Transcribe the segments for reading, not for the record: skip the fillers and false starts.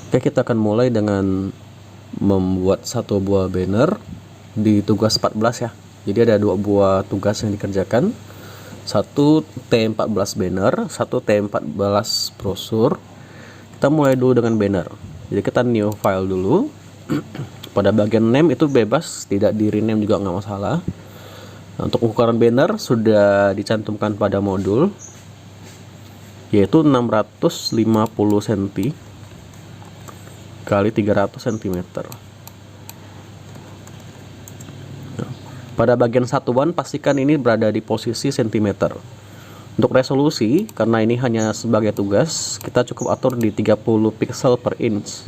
Oke, kita akan mulai dengan membuat satu buah banner di tugas 14 ya. Jadi ada dua buah tugas yang dikerjakan. Satu T14 banner, satu T14 brosur. Kita mulai dulu dengan banner. Jadi kita new file dulu. Pada bagian name itu bebas, tidak di rename juga nggak masalah. Nah, untuk ukuran banner sudah dicantumkan pada modul, yaitu 650 cm kali 300 cm. Nah, pada bagian satuan pastikan ini berada di posisi cm. Untuk resolusi, karena ini hanya sebagai tugas, kita cukup atur di 30 pixel per inch.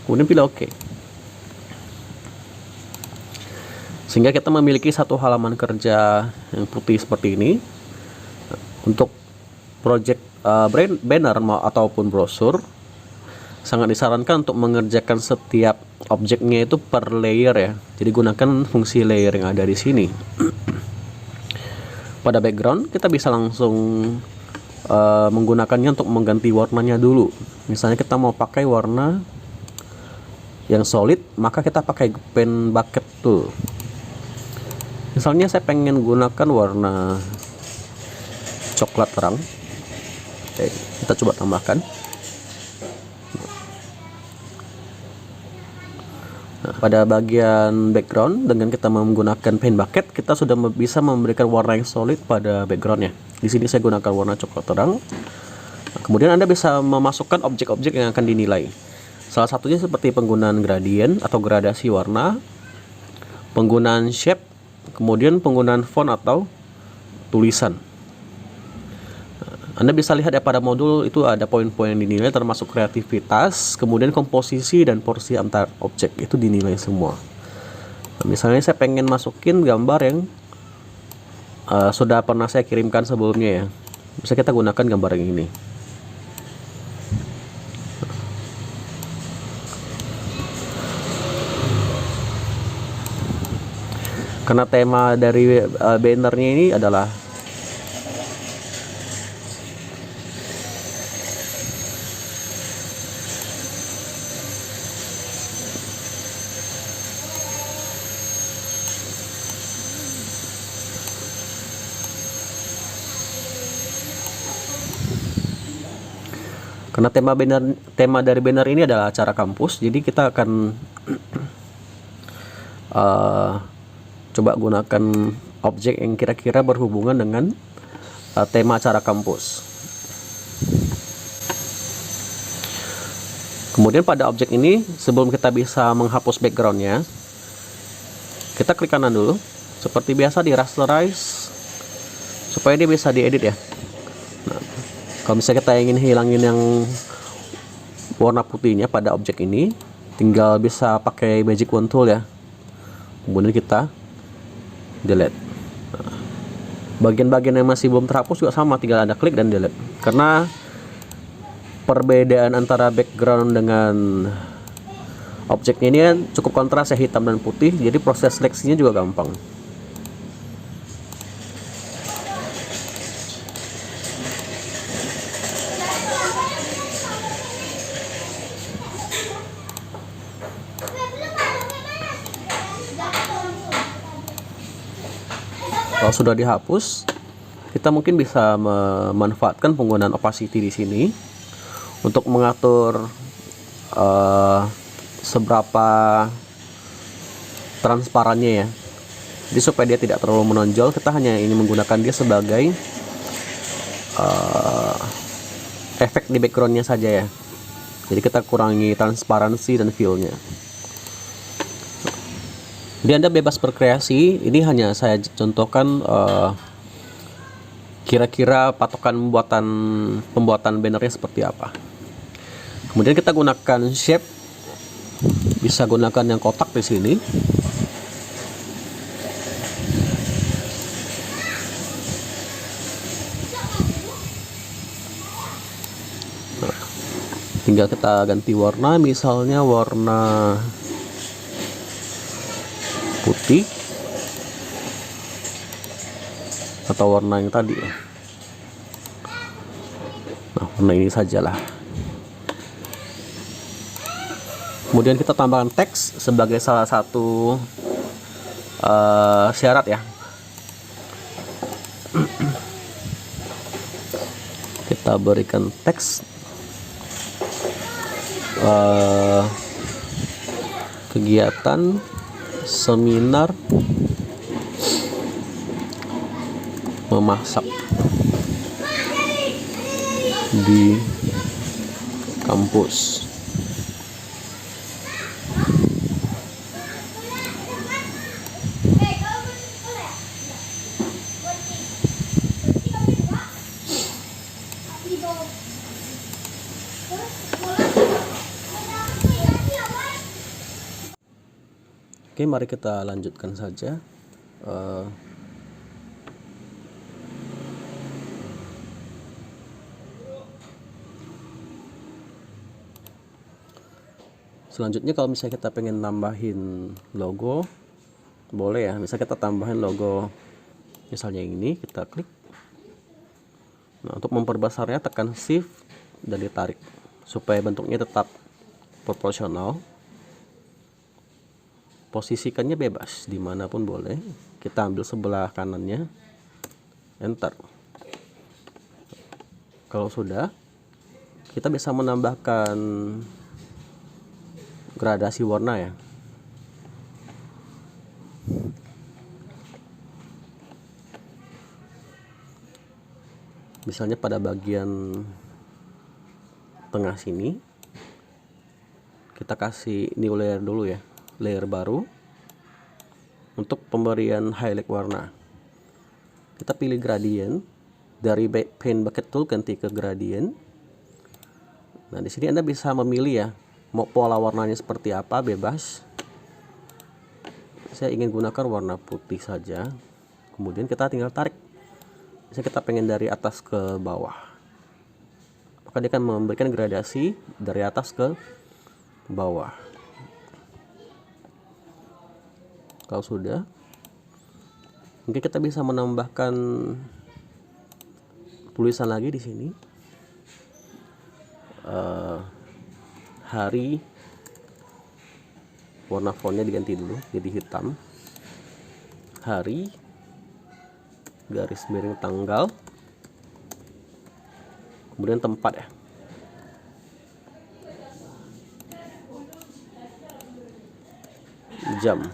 Kemudian pilih OK. Sehingga kita memiliki satu halaman kerja yang putih seperti ini. Untuk project banner ataupun brosur, sangat disarankan untuk mengerjakan setiap objeknya itu per layer ya. Jadi gunakan fungsi layer yang ada di sini. Pada background kita bisa langsung menggunakannya untuk mengganti warnanya dulu. Misalnya kita mau pakai warna yang solid, maka kita pakai pen bucket tool. Misalnya saya pengen gunakan warna coklat terang. Oke, kita coba tambahkan. Nah, pada bagian background, dengan kita menggunakan pen bucket, kita sudah bisa memberikan warna yang solid pada backgroundnya. Di sini saya gunakan warna coklat terang. Nah, kemudian Anda bisa memasukkan objek-objek yang akan dinilai. Salah satunya seperti penggunaan gradient atau gradasi warna, penggunaan shape, kemudian penggunaan font atau tulisan. Anda bisa lihat ya pada modul itu ada poin-poin yang dinilai, termasuk kreativitas, kemudian komposisi dan porsi antar objek itu dinilai semua. Nah, misalnya saya pengen masukin gambar yang sudah pernah saya kirimkan sebelumnya ya. Bisa kita gunakan gambar yang ini. Karena tema dari bannernya ini adalah tema dari banner ini adalah acara kampus. Jadi kita akan coba gunakan objek yang kira-kira berhubungan dengan tema acara kampus. Kemudian pada objek ini, sebelum kita bisa menghapus backgroundnya, kita klik kanan dulu. Seperti biasa di rasterize, supaya dia bisa diedit ya. Nah, kalau misalnya kita ingin hilangin yang warna putihnya pada objek ini, tinggal bisa pakai magic wand tool ya. Kemudian kita delete. Nah, bagian-bagian yang masih belum terhapus juga sama, tinggal Anda klik dan delete. Karena perbedaan antara background dengan objeknya ini kan cukup kontras ya, hitam dan putih, jadi proses seleksinya juga gampang. Kalau sudah dihapus, kita mungkin bisa memanfaatkan penggunaan opacity di sini untuk mengatur seberapa transparannya ya. Jadi supaya dia tidak terlalu menonjol, kita hanya ini menggunakan dia sebagai efek di backgroundnya saja ya. Jadi kita kurangi transparansi dan feel-nya. Jadi Anda bebas berkreasi. Ini hanya saya contohkan kira-kira patokan pembuatan bannernya seperti apa. Kemudian kita gunakan shape, bisa gunakan yang kotak di sini. Nah, tinggal kita ganti warna, misalnya warna putih atau warna yang tadi ya. Nah, warna ini sajalah. Kemudian kita tambahkan teks sebagai salah satu syarat ya. Kita berikan teks kegiatan seminar memasak di kampus. Oke, mari kita lanjutkan saja. Selanjutnya kalau misalnya kita pengen nambahin logo, boleh ya. Misalnya kita tambahin logo, misalnya ini, kita klik. Nah, untuk memperbesarnya tekan shift dan ditarik supaya bentuknya tetap proporsional. Posisikannya bebas dimanapun boleh. Kita ambil sebelah kanannya, enter. Kalau sudah, kita bisa menambahkan gradasi warna ya. Misalnya pada bagian tengah sini, kita kasih new layer dulu ya, layer baru untuk pemberian highlight warna. Kita pilih gradient, dari paint bucket tool ganti ke gradient. Nah, di sini Anda bisa memilih ya, mau pola warnanya seperti apa, bebas. Saya ingin gunakan warna putih saja. Kemudian kita tinggal tarik. Misalnya kita pengen dari atas ke bawah, maka dia akan memberikan gradasi dari atas ke bawah. Kalau sudah, mungkin kita bisa menambahkan tulisan lagi di sini. Hari, warna fontnya diganti dulu jadi hitam. Hari, garis miring tanggal, kemudian tempat ya. Jam.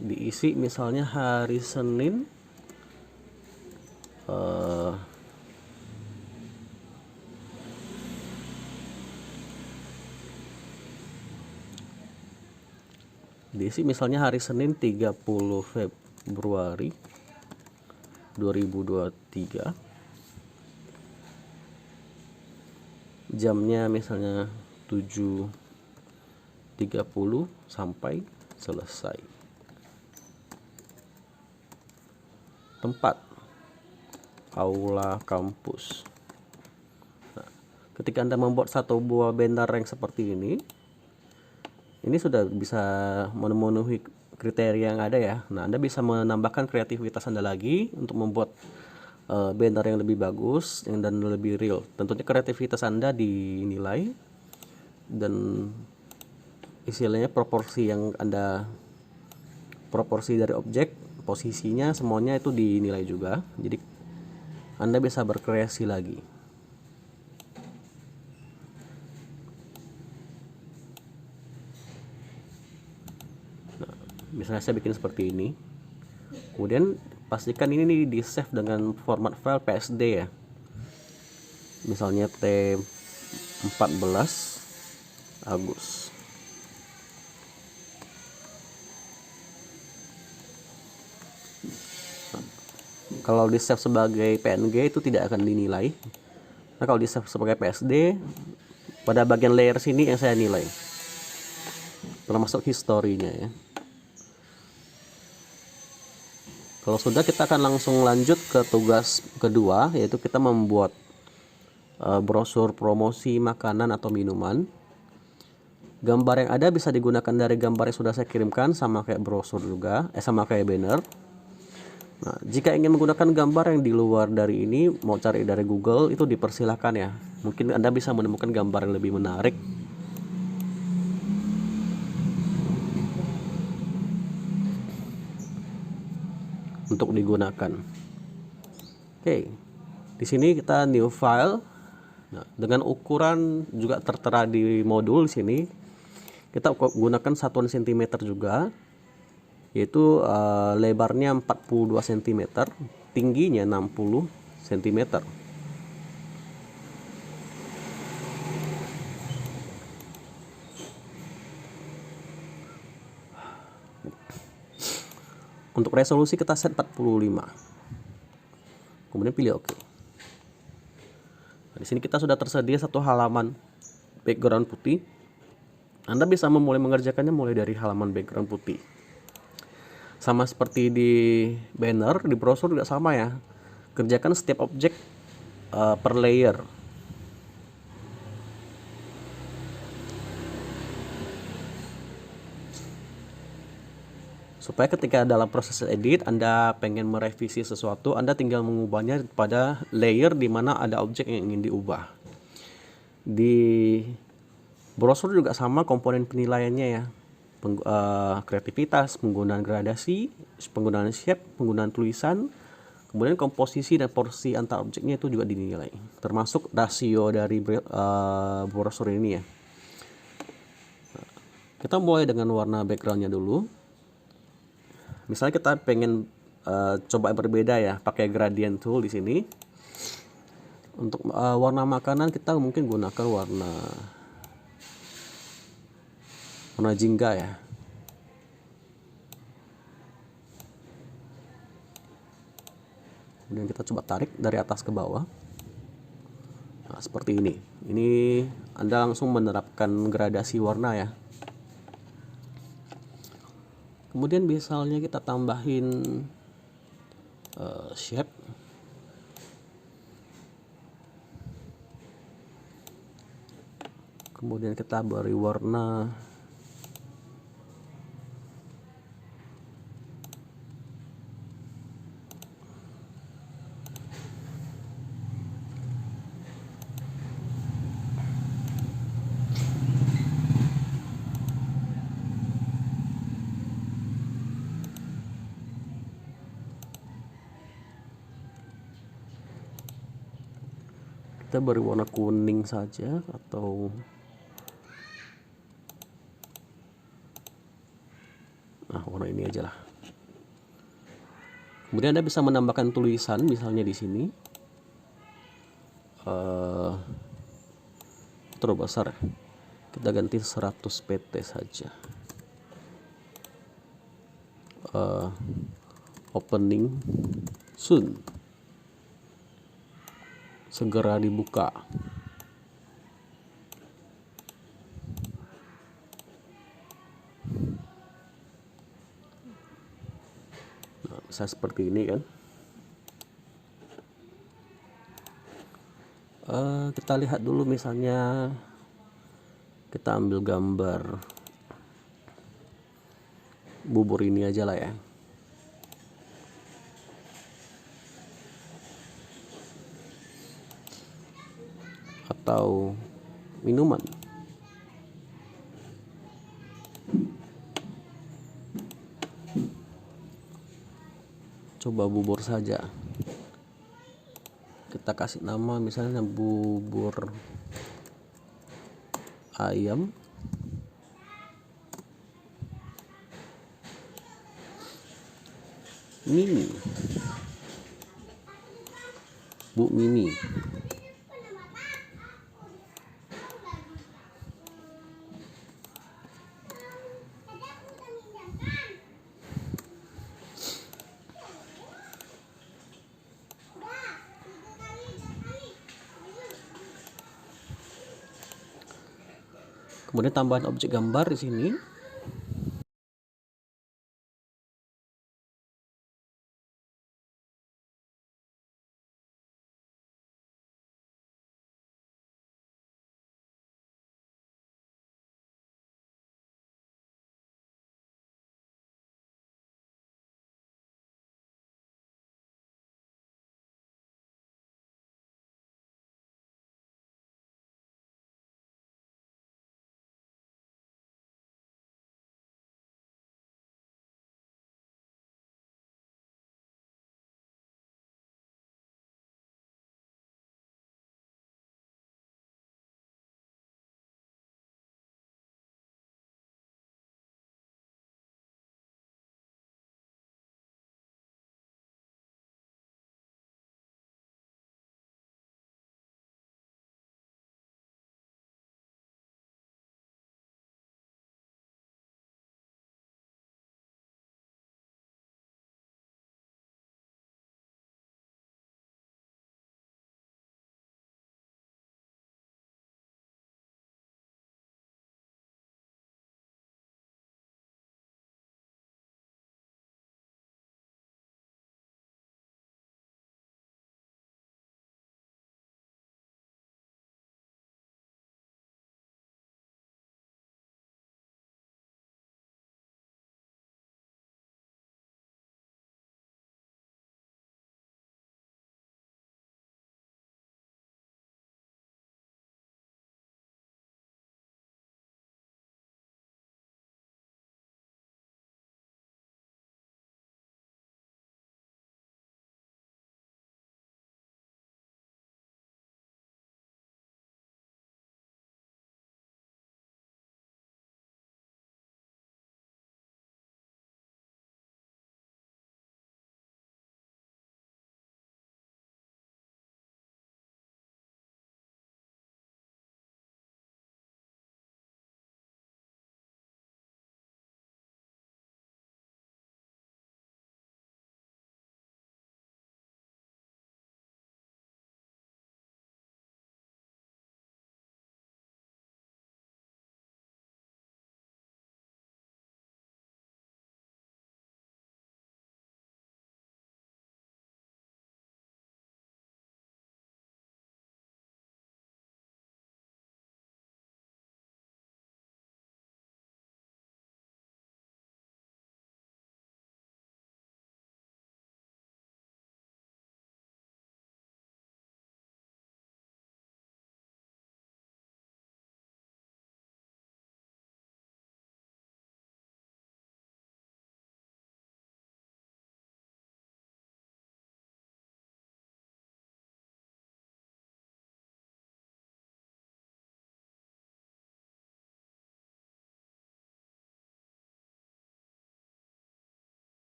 Diisi misalnya hari Senin, diisi misalnya hari Senin 30 Februari 2023. Jamnya misalnya 7.30 sampai selesai. Tempat, aula kampus. Nah, ketika Anda membuat satu buah banner yang seperti ini sudah bisa memenuhi kriteria yang ada ya. Nah, Anda bisa menambahkan kreativitas Anda lagi untuk membuat banner yang lebih bagus dan lebih real. Tentunya kreativitas Anda dinilai, dan istilahnya proporsi dari objek, posisinya, semuanya itu dinilai juga. Jadi Anda bisa berkreasi lagi. Nah, misalnya saya bikin seperti ini, kemudian pastikan ini di save dengan format file PSD ya. Misalnya T14 Agus. Kalau di save sebagai PNG itu tidak akan dinilai. Nah, kalau di save sebagai PSD, pada bagian layer sini yang saya nilai, termasuk historinya ya. Kalau sudah, kita akan langsung lanjut ke tugas kedua, yaitu kita membuat brosur promosi makanan atau minuman. Gambar yang ada bisa digunakan dari gambar yang sudah saya kirimkan, sama kayak brosur juga, sama kayak banner. Nah, jika ingin menggunakan gambar yang di luar dari ini, mau cari dari Google, itu dipersilahkan ya. Mungkin Anda bisa menemukan gambar yang lebih menarik untuk digunakan. Oke, di sini kita new file. Nah, dengan ukuran juga tertera di modul di sini. Kita gunakan satuan cm juga, yaitu lebarnya 42 cm, tingginya 60 cm. Untuk resolusi kita set 45. Kemudian pilih OK. Nah, di sini kita sudah tersedia satu halaman background putih. Anda bisa memulai mengerjakannya mulai dari halaman background putih. Sama seperti di banner, di brosur juga sama ya. Kerjakan setiap objek per layer. Supaya ketika dalam proses edit Anda pengen merevisi sesuatu, Anda tinggal mengubahnya pada layer di mana ada objek yang ingin diubah. Di brosur juga sama komponen penilaiannya ya. Kreativitas, penggunaan gradasi, penggunaan shape, penggunaan tulisan, kemudian komposisi dan porsi antar objeknya itu juga dinilai, termasuk rasio dari brosur ini ya. Kita mulai dengan warna backgroundnya dulu. Misalnya kita pengen coba berbeda ya, pakai gradient tool di sini. Untuk warna makanan kita mungkin gunakan warna jingga ya. Kemudian kita coba tarik dari atas ke bawah. Nah, seperti ini. Ini Anda langsung menerapkan gradasi warna ya. Kemudian misalnya kita tambahin shape. Kemudian kita beri warna kita beri warna kuning saja, atau warna ini aja lah. Kemudian Anda bisa menambahkan tulisan, misalnya di sini terlalu besar, kita ganti 100 pt saja. Opening soon, segera dibuka. Nah, bisa seperti ini kan. Kita lihat dulu, misalnya kita ambil gambar bubur ini aja lah ya. Atau minuman. Coba bubur saja. Kita kasih nama misalnya bubur ayam. Mini. Bu Mini. Kemudian tambahan objek gambar di sini.